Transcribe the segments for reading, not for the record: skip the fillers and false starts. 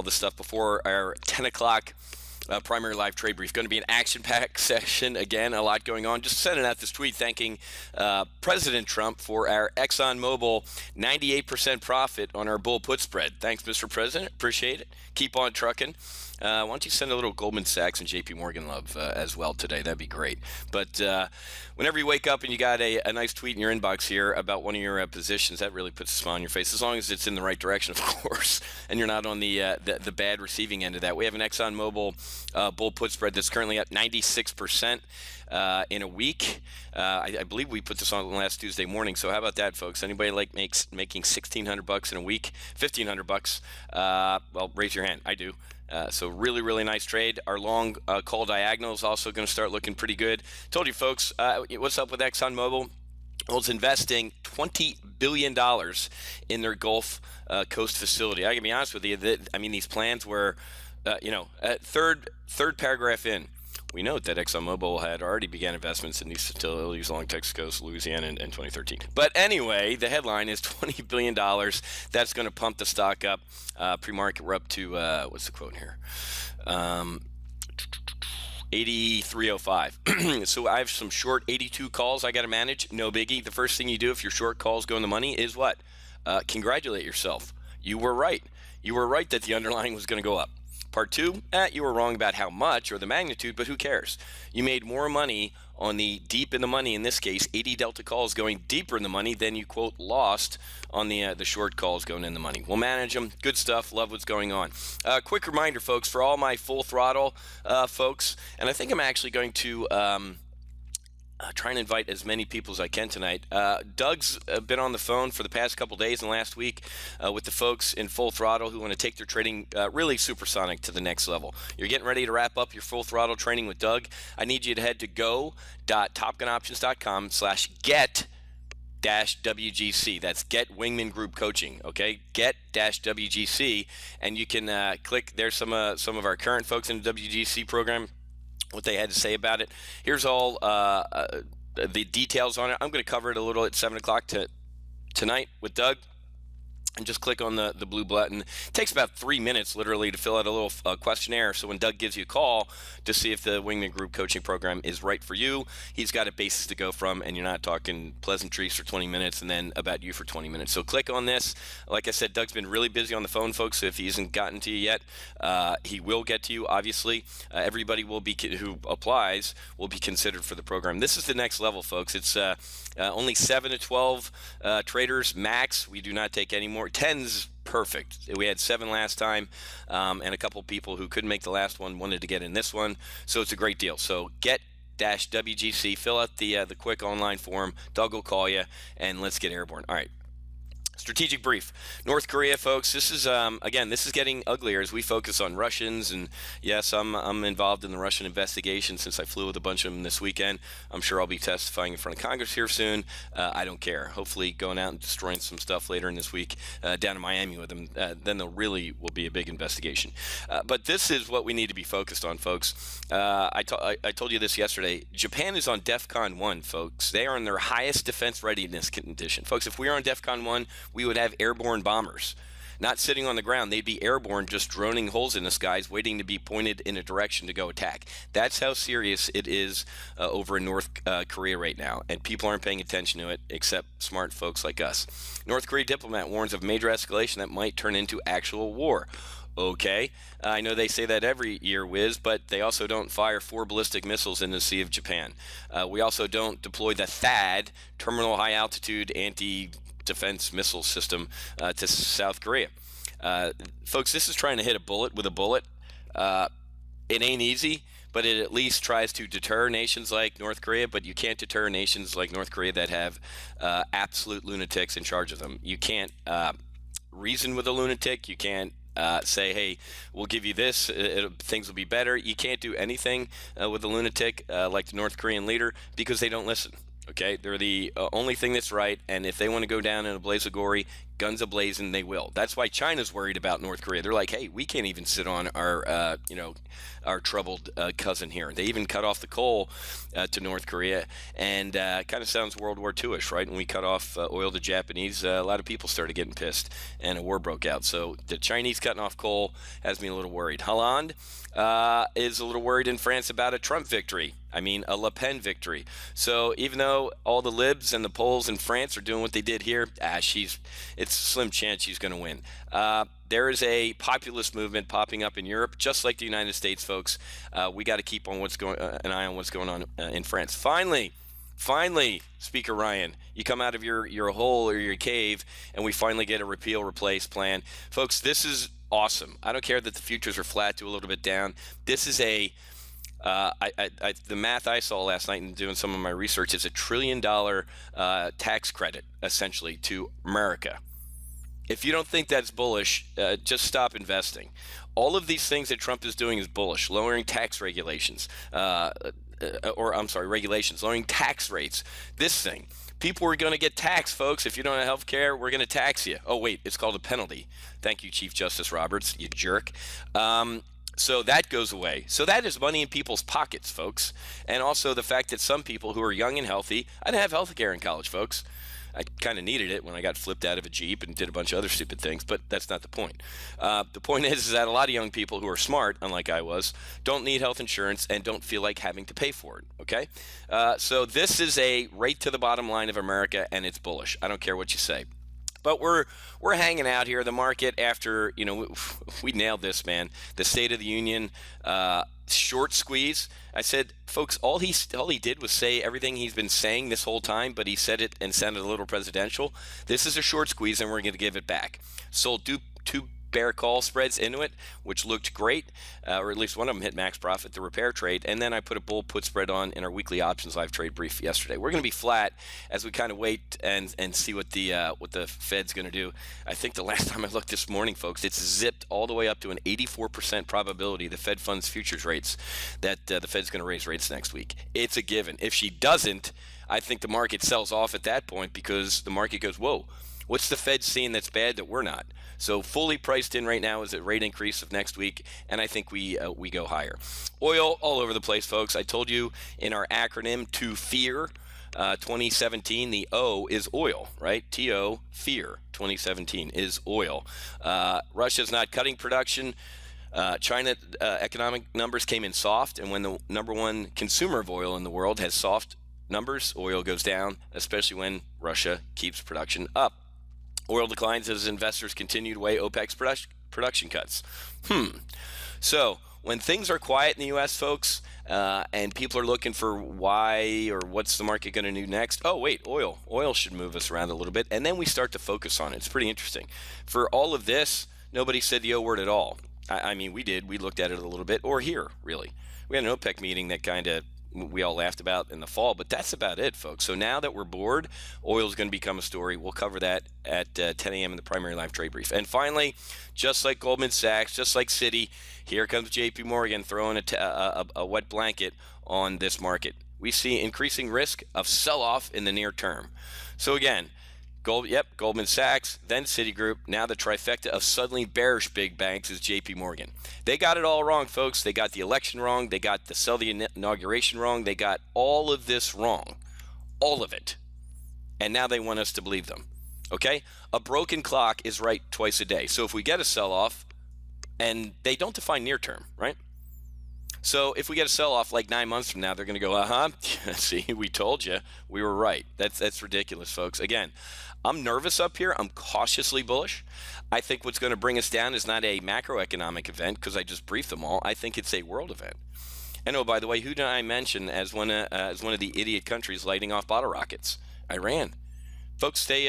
this stuff before our 10 o'clock primary live trade brief. Going to be an action-packed session. Again, a lot going on. Just sending out this tweet thanking President Trump for our ExxonMobil 98% profit on our bull put spread. Thanks, Mr. President. Appreciate it. Keep on trucking. Why don't you send a little Goldman Sachs and JP Morgan love as well today? That'd be great. But whenever you wake up and you got a nice tweet in your inbox here about one of your positions, that really puts a smile on your face, as long as it's in the right direction, of course, and you're not on the bad receiving end of that. We have an ExxonMobil bull put spread that's currently at 96% in a week. I believe we put this on last Tuesday morning. So how about that, folks? Anybody like making $1,600 in a week, $1,500? Well, raise your hand. I do. So really, really nice trade. Our long call diagonal is also going to start looking pretty good. Told you, folks, what's up with ExxonMobil? Well, it's investing $20 billion in their Gulf Coast facility. I can be honest with you. These plans were, third paragraph in. We note that ExxonMobil had already began investments in these facilities along Texas coast, Louisiana in 2013. But anyway, the headline is $20 billion. That's going to pump the stock up. Pre-market, we're up to, what's the quote here? 83.05. So I have some short 82 calls I got to manage. No biggie. The first thing you do if your short calls go in the money is what? Congratulate yourself. You were right. You were right that the underlying was going to go up. Part two, you were wrong about how much or the magnitude, but who cares? You made more money on the deep in the money, in this case, 80 delta calls going deeper in the money than you, quote, lost on the short calls going in the money. We'll manage them. Good stuff. Love what's going on. Quick reminder, folks, for all my full throttle folks, and I think I'm actually going to try and invite as many people as I can tonight. Doug's been on the phone for the past couple days and last week with the folks in Full Throttle who want to take their trading really supersonic to the next level. You're getting ready to wrap up your Full Throttle training with Doug. I need you to head to go.topgunoptions.com/get-WGC. That's Get Wingman Group Coaching, okay? Get-WGC, and you can click. There's some of our current folks in the WGC program, what they had to say about it. Here's all the details on it. I'm going to cover it a little at 7 o'clock tonight with Doug. And just click on the blue button. It takes about 3 minutes, literally, to fill out a little questionnaire. So when Doug gives you a call to see if the Wingman Group coaching program is right for you, he's got a basis to go from, and you're not talking pleasantries for 20 minutes and then about you for 20 minutes. So click on this. Like I said, Doug's been really busy on the phone, folks. So if he hasn't gotten to you yet, he will get to you, obviously. Everybody who applies will be considered for the program. This is the next level, folks. It's only 7 to 12 traders max. We do not take any more. 10's perfect. We had 7 last time, and a couple people who couldn't make the last one wanted to get in this one, so it's a great deal. So get-WGC, fill out the quick online form. Doug will call you, and let's get airborne. All right. Strategic brief. North Korea, folks. This is again. This is getting uglier as we focus on Russians, and yes, I'm involved in the Russian investigation since I flew with a bunch of them this weekend. I'm sure I'll be testifying in front of Congress here soon. I don't care. Hopefully, going out and destroying some stuff later in this week down in Miami with them. Then there really will be a big investigation. But this is what we need to be focused on, folks. I told you this yesterday. Japan is on DEFCON 1, folks. They are in their highest defense readiness condition, folks. If we are on DEFCON 1. We would have airborne bombers, not sitting on the ground. They'd be airborne, just droning holes in the skies, waiting to be pointed in a direction to go attack. That's how serious it is over in North Korea right now, and people aren't paying attention to it except smart folks like us. North Korea diplomat warns of major escalation that might turn into actual war. Okay, I know they say that every year, Wiz, but they also don't fire 4 ballistic missiles in the Sea of Japan. We also don't deploy the THAAD, Terminal High Altitude Anti-Defense Missile System, to South Korea. Folks, this is trying to hit a bullet with a bullet. It ain't easy, but it at least tries to deter nations like North Korea, but you can't deter nations like North Korea that have absolute lunatics in charge of them. You can't reason with a lunatic. You can't say, hey, we'll give you this, things will be better. You can't do anything with a lunatic like the North Korean leader because they don't listen. Okay, they're the only thing that's right, and if they want to go down in a blaze of glory, guns ablazing, they will. That's why China's worried about North Korea. They're like, hey, we can't even sit on our troubled cousin here. They even cut off the coal to North Korea, and kind of sounds World War II-ish, right? When we cut off oil to Japanese, a lot of people started getting pissed, and a war broke out. So the Chinese cutting off coal has me a little worried. Hollande is a little worried in France about a Trump victory. I mean, a Le Pen victory. So even though all the libs and the polls in France are doing what they did here, it's a slim chance she's going to win. There is a populist movement popping up in Europe, just like the United States, folks. We got to keep on an eye on what's going on in France. Finally, Speaker Ryan, you come out of your hole or your cave, and we finally get a repeal replace plan. Folks, this is awesome. I don't care that the futures are flat to a little bit down. This is the math I saw last night and doing some of my research is $1 trillion tax credit, essentially, to America. If you don't think that's bullish, just stop investing. All of these things that Trump is doing is bullish. Lowering tax regulations, regulations, lowering tax rates. This thing. People are going to get taxed, folks. If you don't have health care, we're going to tax you. Oh, wait, it's called a penalty. Thank you, Chief Justice Roberts, you jerk. So that goes away. So that is money in people's pockets, folks. And also the fact that some people who are young and healthy, I didn't have health care in college, folks. I kind of needed it when I got flipped out of a Jeep and did a bunch of other stupid things, but that's not the point. The point is that a lot of young people who are smart, unlike I was, don't need health insurance and don't feel like having to pay for it, okay? So this is a right to the bottom line of America, and it's bullish. I don't care what you say. But we're hanging out here. The market, after we nailed this, man. The State of the Union short squeeze. I said, folks, all he did was say everything he's been saying this whole time, but he said it and sounded a little presidential. This is a short squeeze, and we're going to give it back. Sold two bear call spreads into it, which looked great, or at least one of them hit max profit, the repair trade, and then I put a bull put spread on in our weekly options live trade brief yesterday. We're going to be flat as we kind of wait and see what the Fed's going to do. I think the last time I looked this morning, folks, it's zipped all the way up to an 84% probability, the Fed funds futures rates, that the Fed's going to raise rates next week. It's a given. If she doesn't, I think the market sells off at that point, because the market goes, whoa, what's the Fed seeing that's bad that we're not? So fully priced in right now is a rate increase of next week, and I think we go higher. Oil all over the place, folks. I told you in our acronym to fear 2017, the O is oil, right? T-O, fear 2017 is oil. Russia's not cutting production. China economic numbers came in soft, and when the number one consumer of oil in the world has soft numbers, oil goes down, especially when Russia keeps production up. Oil declines as investors continue to weigh OPEC's production cuts. So when things are quiet in the U.S., folks, and people are looking for why or what's the market going to do next, oh, wait, oil. Oil should move us around a little bit, and then we start to focus on it. It's pretty interesting. For all of this, nobody said the O word at all. I mean, we did. We looked at it a little bit, or here, really. We had an OPEC meeting that kind of we all laughed about in the fall, but that's about it, folks. So now that we're bored, oil is going to become a story. We'll cover that at 10 a.m. in the primary live trade brief. And finally, just like Goldman Sachs, just like Citi, here comes JP Morgan throwing a wet blanket on this market. We see increasing risk of sell-off in the near term. So again, Goldman Sachs, then Citigroup. Now the trifecta of suddenly bearish big banks is JP Morgan. They got it all wrong, folks. They got the election wrong. They got the sell the inauguration wrong. They got all of this wrong. All of it. And now they want us to believe them. Okay? A broken clock is right twice a day. So if we get a sell-off, and they don't define near term, right? So if we get a sell-off like 9 months from now, they're going to go, see, we told you. We were right. That's ridiculous, folks. Again, I'm nervous up here. I'm cautiously bullish. I think what's going to bring us down is not a macroeconomic event, because I just briefed them all. I think it's a world event. And oh, by the way, who did I mention as one of the idiot countries lighting off bottle rockets? Iran. Folks, they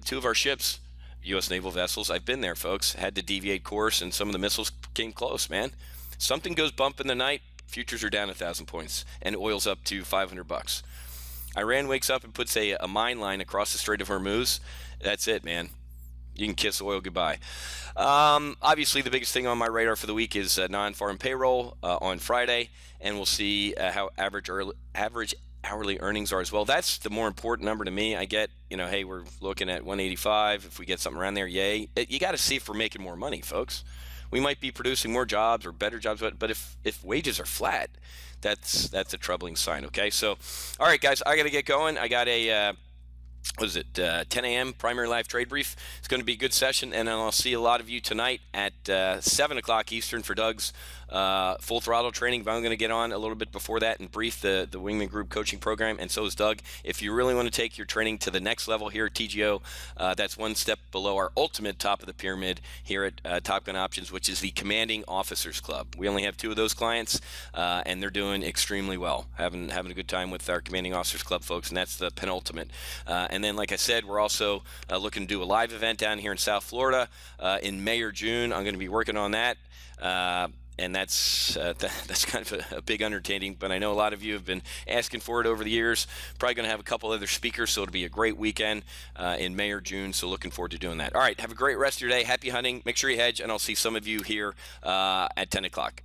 two of our ships, U.S. naval vessels, I've been there, folks, had to deviate course, and some of the missiles came close, man. Something goes bump in the night, futures are down 1,000 points, and oil's up to $500. Iran wakes up and puts a mine line across the Strait of Hormuz. That's it, man. You can kiss oil goodbye. Obviously, the biggest thing on my radar for the week is non-farm payroll on Friday, and we'll see how average hourly earnings are as well. That's the more important number to me. I get, hey, we're looking at 185. If we get something around there, yay. You got to see if we're making more money, folks. We might be producing more jobs or better jobs, but if wages are flat, that's a troubling sign. Okay, so all right, guys, I got to get going. I got a 10 a.m. primary live trade brief. It's going to be a good session, and then I'll see a lot of you tonight at 7 o'clock Eastern for Doug's full throttle training. But I'm going to get on a little bit before that and brief the Wingman Group coaching program, and so is Doug. If you really want to take your training to the next level here at TGO, that's one step below our ultimate top of the pyramid here at Top Gun Options, which is the Commanding Officers Club. We only have 2 of those clients, and they're doing extremely well, having a good time with our Commanding Officers Club folks, and that's the penultimate. And then, like I said, we're also looking to do a live event down here in South Florida in May or June. I'm going to be working on that. And that's kind of a big undertaking, but I know a lot of you have been asking for it over the years. Probably going to have a couple other speakers, so it'll be a great weekend in May or June, so looking forward to doing that. All right, have a great rest of your day. Happy hunting. Make sure you hedge, and I'll see some of you here at 10 o'clock.